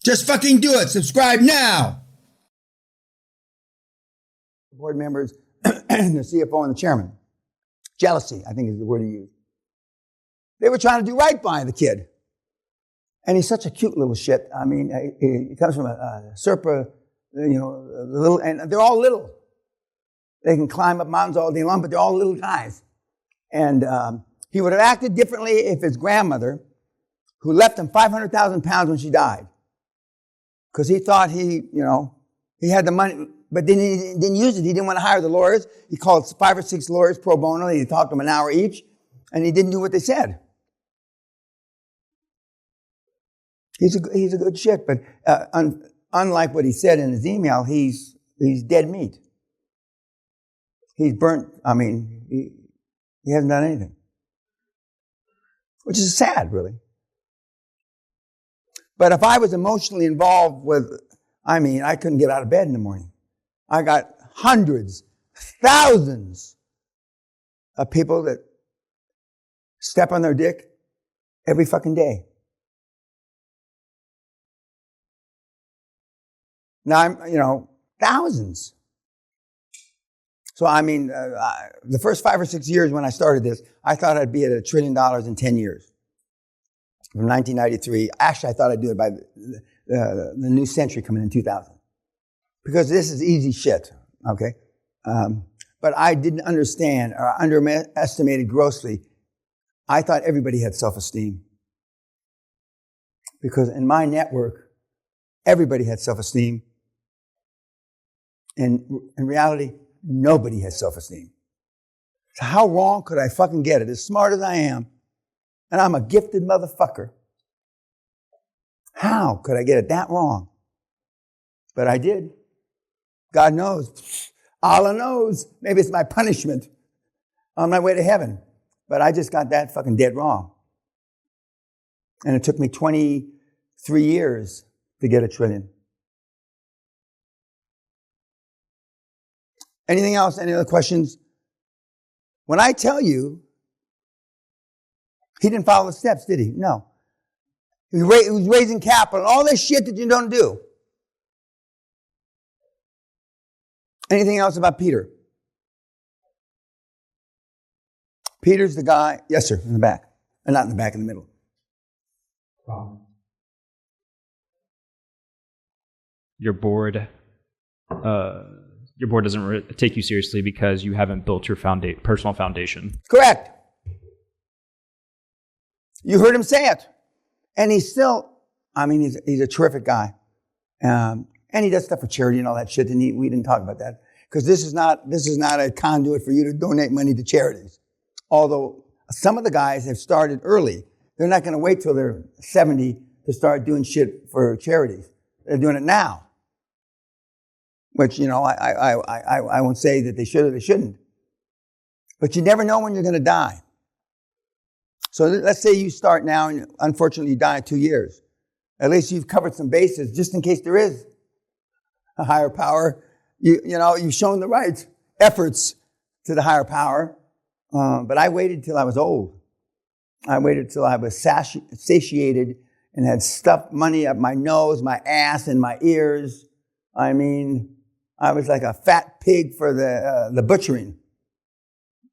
Just fucking do it. Subscribe now. Board members, the CFO and the chairman. Jealousy, I think is the word he used. They were trying to do right by the kid. And he's such a cute little shit. I mean, he comes from a Serpa, little, and they're all little. They can climb up mountains all day long, but they're all little guys. And he would have acted differently if his grandmother, who left him 500,000 pounds when she died, because he thought he had the money, but then he didn't use it. He didn't want to hire the lawyers. He called 5 or 6 lawyers pro bono. He talked to them an hour each, and he didn't do what they said. He's a good shit, but unlike what he said in his email, he's dead meat. He's burnt. I mean, he hasn't done anything, which is sad, really. But if I was emotionally involved with, I couldn't get out of bed in the morning. I got hundreds, thousands of people that step on their dick every fucking day. Now, thousands. So, the first 5 or 6 years when I started this, I thought I'd be at $1 trillion in 10 years. From 1993. Actually, I thought I'd do it by the new century coming in 2000. Because this is easy shit, okay? But I didn't understand or underestimated grossly. I thought everybody had self-esteem. Because in my network, everybody had self-esteem. And in reality, nobody has self-esteem. So how wrong could I fucking get it? As smart as I am, and I'm a gifted motherfucker. How could I get it that wrong? But I did. God knows. Allah knows. Maybe it's my punishment on my way to heaven. But I just got that fucking dead wrong. And it took me 23 years to get $1 trillion. Anything else? Any other questions? When I tell you, he didn't follow the steps, did he? No. He was raising capital, all this shit that you don't do. Anything else about Peter? Peter's the guy, yes sir, in the back. Not in the back, in the middle. Your board doesn't take you seriously because you haven't built your personal foundation. Correct. You heard him say it. And he's still, he's a terrific guy. And he does stuff for charity and all that shit. And we didn't talk about that. Because this is not a conduit for you to donate money to charities. Although some of the guys have started early. They're not going to wait till they're 70 to start doing shit for charities. They're doing it now. Which, I won't say that they should or they shouldn't. But you never know when you're going to die. So let's say you start now and unfortunately you die in 2 years. At least you've covered some bases just in case there is a higher power. You've shown the right efforts to the higher power. But I waited till I was old. I waited till I was satiated and had stuffed money up my nose, my ass, and my ears. I was like a fat pig for the butchering.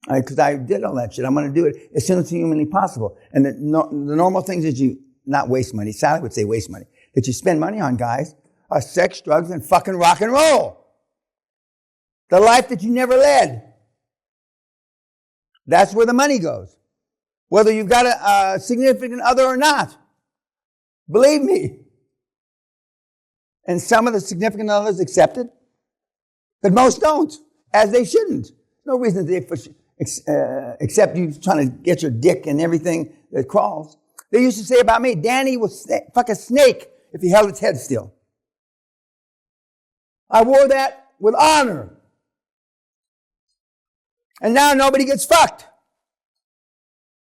Because I did all that shit. I'm going to do it as soon as humanly possible. And the normal things that you, not waste money, Sally would say waste money, that you spend money on, guys, are sex, drugs, and fucking rock and roll. The life that you never led. That's where the money goes. Whether you've got a significant other or not. Believe me. And some of the significant others accept it, but most don't, as they shouldn't. No reason they except you trying to get your dick and everything that crawls. They used to say about me, Danny was fuck a snake if he held its head still. I wore that with honor. And now nobody gets fucked.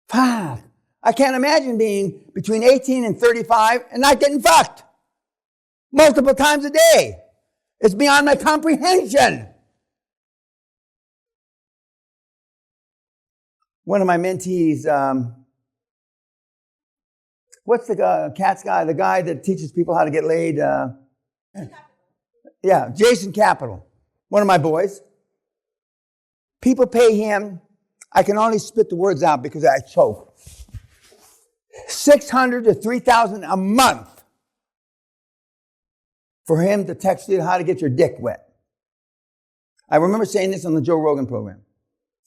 Fuck. I can't imagine being between 18 and 35 and not getting fucked. Multiple times a day. It's beyond my comprehension. One of my mentees What's the Cats guy? The guy that teaches people how to get laid? Yeah, Jason Capital. One of my boys. People pay him. I can only spit the words out because I choke. $600 to $3,000 a month for him to text you how to get your dick wet. I remember saying this on the Joe Rogan program.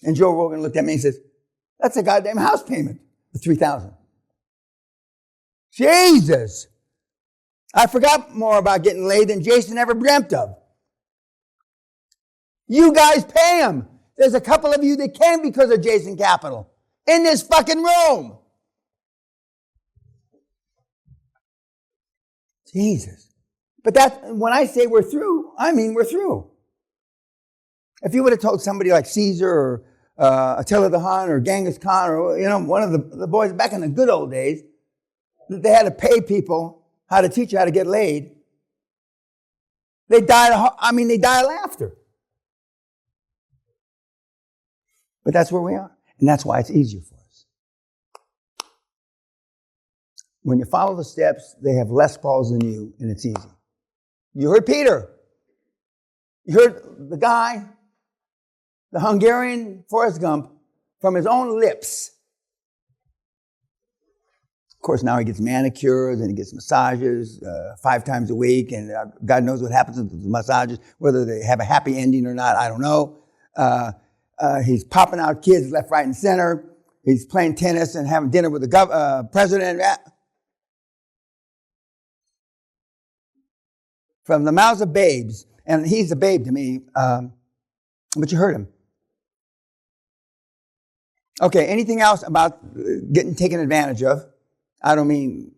And Joe Rogan looked at me and says, that's a goddamn house payment for $3,000. Jesus! I forgot more about getting laid than Jason ever dreamt of. You guys pay him. There's a couple of you that can because of Jason Capital in this fucking room. Jesus. But when I say we're through, I mean we're through. If you would have told somebody like Caesar or Attila the Hun or Genghis Khan or, one of the boys back in the good old days, that they had to pay people how to teach you how to get laid, they die of laughter. But that's where we are. And that's why it's easier for us. When you follow the steps, they have less balls than you, and it's easy. You heard Peter. You heard the guy, the Hungarian Forrest Gump, from his own lips. Of course, now he gets manicures and he gets massages 5 times a week, and God knows what happens with the massages, whether they have a happy ending or not, I don't know. He's popping out kids left, right, and center. He's playing tennis and having dinner with the president. From the mouths of babes, and he's a babe to me, but you heard him. Okay, anything else about getting taken advantage of? I don't mean,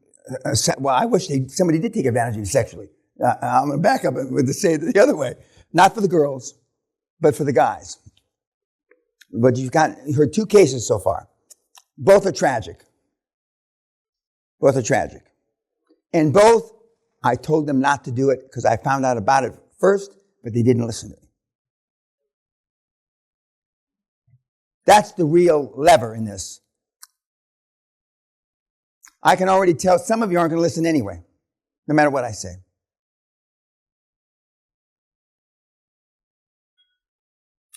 I wish somebody did take advantage of you sexually. I'm going to back up with the say it the other way. Not for the girls, but for the guys. But you heard 2 cases so far. Both are tragic. Both are tragic. And both, I told them not to do it because I found out about it first, but they didn't listen to me. That's the real lever in this. I can already tell some of you aren't going to listen anyway, no matter what I say.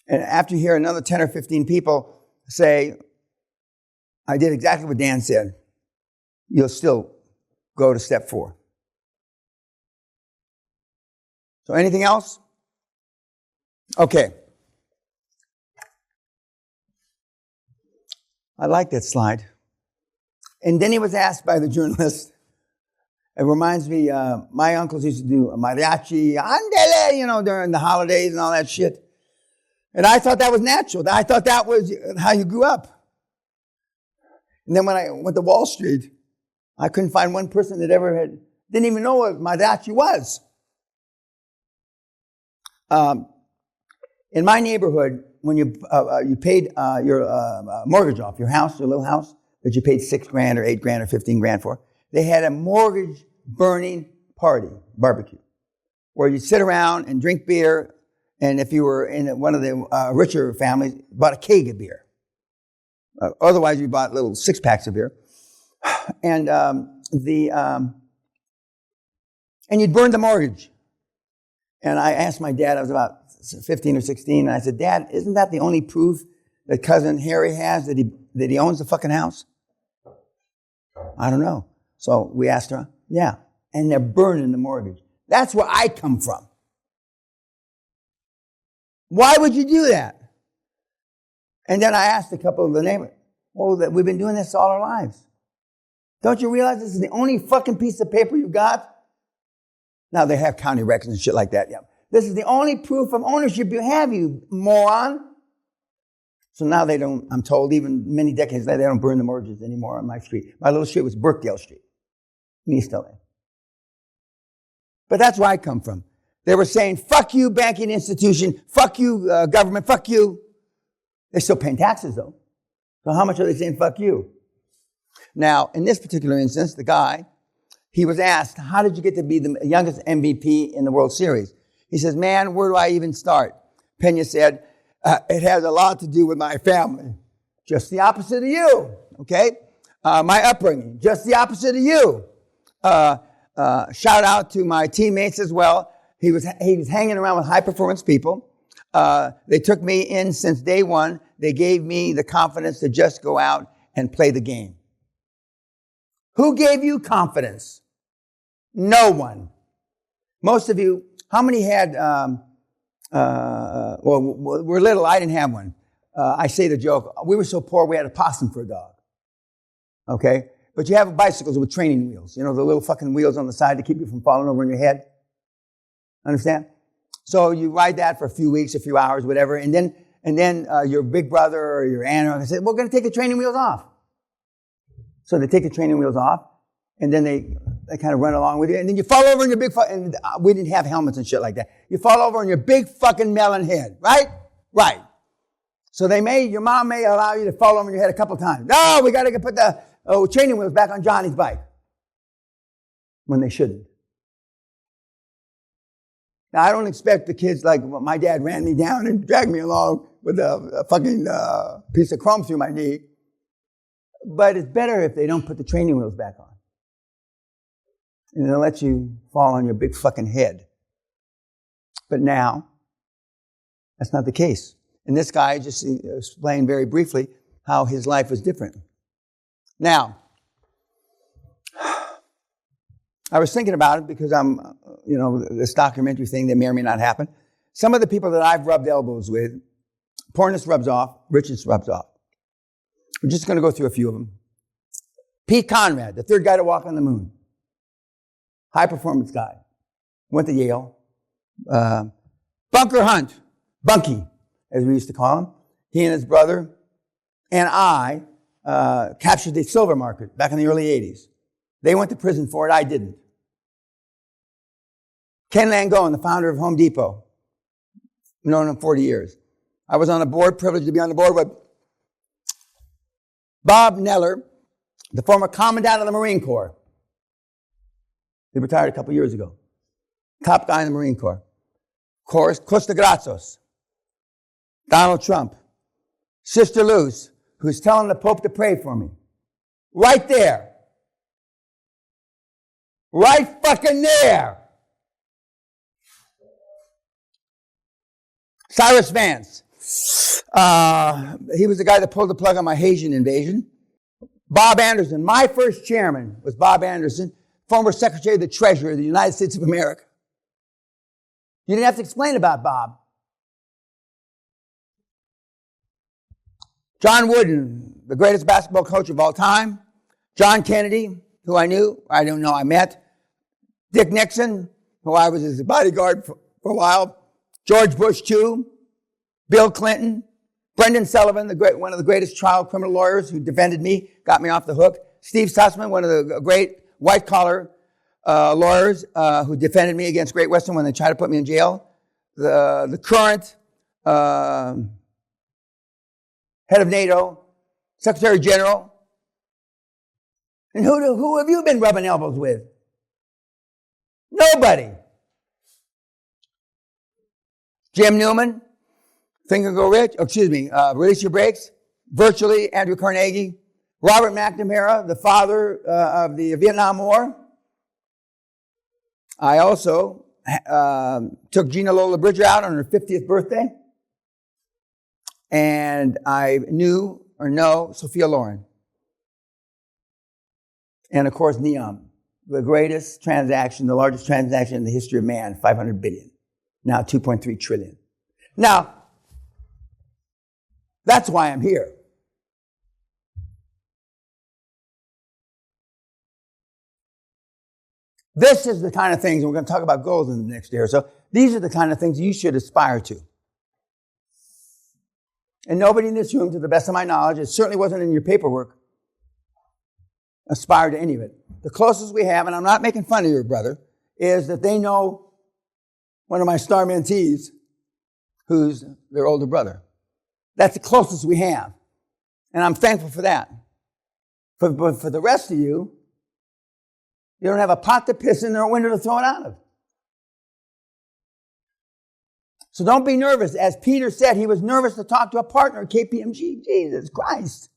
And after you hear another 10 or 15 people say, I did exactly what Dan said, you'll still go to step 4. So anything else? Okay. I like that slide. And then he was asked by the journalist, it reminds me, my uncles used to do mariachi, andele, during the holidays and all that shit. And I thought that was natural. I thought that was how you grew up. And then when I went to Wall Street, I couldn't find one person that didn't even know what mariachi was. In my neighborhood, when you paid your mortgage off, your house, your little house, that you paid $6,000 or $8,000 or $15,000 for, they had a mortgage burning party, barbecue, where you'd sit around and drink beer. And if you were in one of the richer families, you bought a keg of beer. Otherwise, you bought little 6-packs of beer. And and you'd burn the mortgage. And I asked my dad, I was about 15 or 16, and I said, Dad, isn't that the only proof that cousin Harry has that he owns the fucking house? I don't know. So we asked her, yeah. And they're burning the mortgage. That's where I come from. Why would you do that? And then I asked a couple of the neighbors, that we've been doing this all our lives. Don't you realize this is the only fucking piece of paper you got? Now they have county records and shit like that, yeah. This is the only proof of ownership you have, you moron. So now they don't, I'm told, even many decades later, they don't burn the mortgages anymore on my street. My little street was Birkdale Street in East LA. But that's where I come from. They were saying, fuck you, banking institution, fuck you, government, fuck you. They're still paying taxes, though. So how much are they saying, fuck you? Now, in this particular instance, the guy, he was asked, how did you get to be the youngest MVP in the World Series? He says, man, where do I even start? Peña said, it has a lot to do with my family. Just the opposite of you, okay? My upbringing, just the opposite of you. Shout out to my teammates as well. He was hanging around with high performance people. They took me in since day one. They gave me the confidence to just go out and play the game. Who gave you confidence? No one. Most of you, how many had, we're little, I didn't have one. I say the joke, we were so poor we had a possum for a dog. Okay? But you have bicycles with training wheels. You know, the little fucking wheels on the side to keep you from falling over on your head. Understand? So you ride that for a few weeks, a few hours, whatever, and then your big brother or your aunt or say, we're going to take the training wheels off. So they take the training wheels off, and then they kind of run along with you, and then you fall over on your big and we didn't have helmets and shit like that. You fall over on your big fucking melon head, right? Right. So your mom may allow you to fall over on your head a couple times. No, we got to put the training wheels back on Johnny's bike. When they shouldn't. Now, I don't expect the kids like my dad ran me down and dragged me along with a fucking piece of chrome through my knee. But it's better if they don't put the training wheels back on. And they'll let you fall on your big fucking head. But now, that's not the case. And this guy just explained very briefly how his life was different. Now, I was thinking about it because this documentary thing that may or may not happen. Some of the people that I've rubbed elbows with, poorness rubs off, richness rubs off. We're just going to go through a few of them. Pete Conrad, the third guy to walk on the moon. High performance guy. Went to Yale. Bunker Hunt, Bunky, as we used to call him. He and his brother and I captured the silver market back in the early 80s. They went to prison for it. I didn't. Ken Langone, the founder of Home Depot. Known him 40 years. I was on a board, privileged to be on the board with Bob Neller, the former commandant of the Marine Corps. He retired a couple years ago. Top guy in the Marine Corps. Of course, Costa Grazos. Donald Trump. Sister Luz, who's telling the Pope to pray for me. Right there. Right fucking there. Cyrus Vance. He was the guy that pulled the plug on my Haitian invasion. Bob Anderson. My first chairman was Bob Anderson, former Secretary of the Treasury of the United States of America. You didn't have to explain about Bob. John Wooden, the greatest basketball coach of all time. John Kennedy, who I knew, I don't know, I met. Dick Nixon, who I was his bodyguard for a while. George Bush, too. Bill Clinton. Brendan Sullivan, one of the greatest trial criminal lawyers who defended me, got me off the hook. Steve Sussman, one of the great white-collar lawyers who defended me against Great Western when they tried to put me in jail. The current head of NATO, Secretary General. And who have you been rubbing elbows with? Nobody. Jim Newman, Think and Go Rich, Release Your Brakes, virtually Andrew Carnegie, Robert McNamara, the father of the Vietnam War. I also took Gina Lola Bridger out on her 50th birthday. And I know Sophia Loren. And of course, Neom, the greatest transaction, the largest transaction in the history of man, 500 billion. Now 2.3 trillion. Now, that's why I'm here. This is the kind of things, and we're going to talk about goals in the next year or so. These are the kind of things you should aspire to. And nobody in this room, to the best of my knowledge, it certainly wasn't in your paperwork, aspired to any of it. The closest we have, and I'm not making fun of your brother, is that they know one of my star mentees who's their older brother. That's the closest we have. And I'm thankful for that. But for the rest of you, you don't have a pot to piss in or a window to throw it out of. So don't be nervous. As Peter said, he was nervous to talk to a partner at KPMG. Jesus Christ.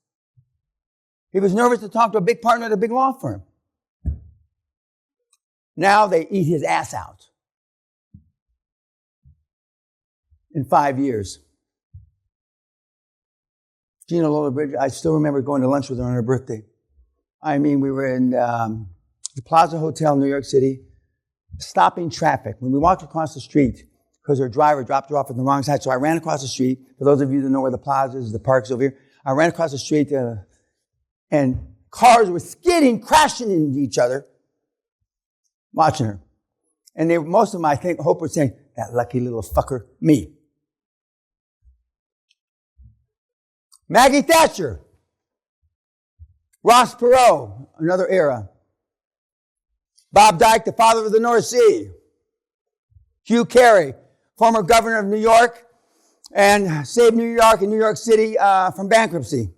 He was nervous to talk to a big partner at a big law firm. Now they eat his ass out. In 5 years. Gina Lola Bridge, I still remember going to lunch with her on her birthday. I mean, we were in the Plaza Hotel in New York City, stopping traffic. When we walked across the street, because her driver dropped her off on the wrong side, so I ran across the street. For those of you that know where the Plaza is, the park's over here. I ran across the street, and cars were skidding, crashing into each other, watching her. And most of them, I think, hope were saying, that lucky little fucker, me. Maggie Thatcher, Ross Perot, another era. Bob Dyke, the father of the North Sea. Hugh Carey, former governor of New York, and saved New York and New York City from bankruptcy.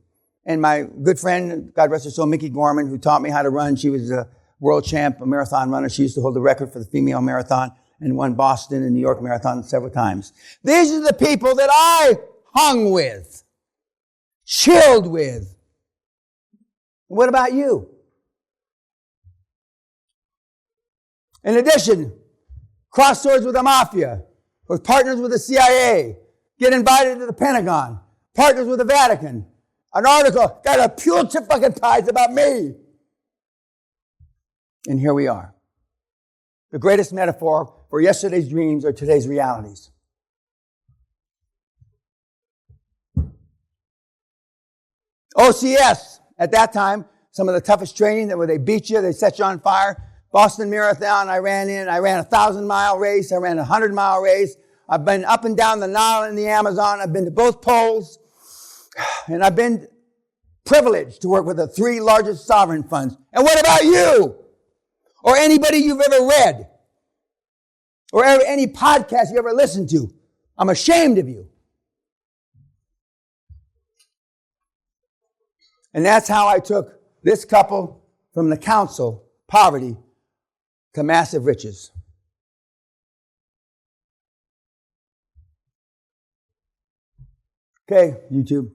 And my good friend, God rest her soul, Mickey Gorman, who taught me how to run. She was a world champ, a marathon runner. She used to hold the record for the female marathon and won Boston and New York marathon several times. These are the people that I hung with, chilled with. What about you? In addition, cross swords with the mafia, with partners with the CIA, get invited to the Pentagon, partners with the Vatican. An article got a Pulitzer fucking Prize about me. And here we are. The greatest metaphor for yesterday's dreams or today's realities. OCS, at that time, some of the toughest training, where they beat you, they set you on fire. Boston Marathon, I ran a 1,000-mile race, I ran a 100-mile race. I've been up and down the Nile and the Amazon. I've been to both poles. And I've been privileged to work with the 3 largest sovereign funds. And what about you? Or anybody you've ever read? Or any podcast you ever listened to? I'm ashamed of you. And that's how I took this couple from the council, poverty, to massive riches. Okay, YouTube.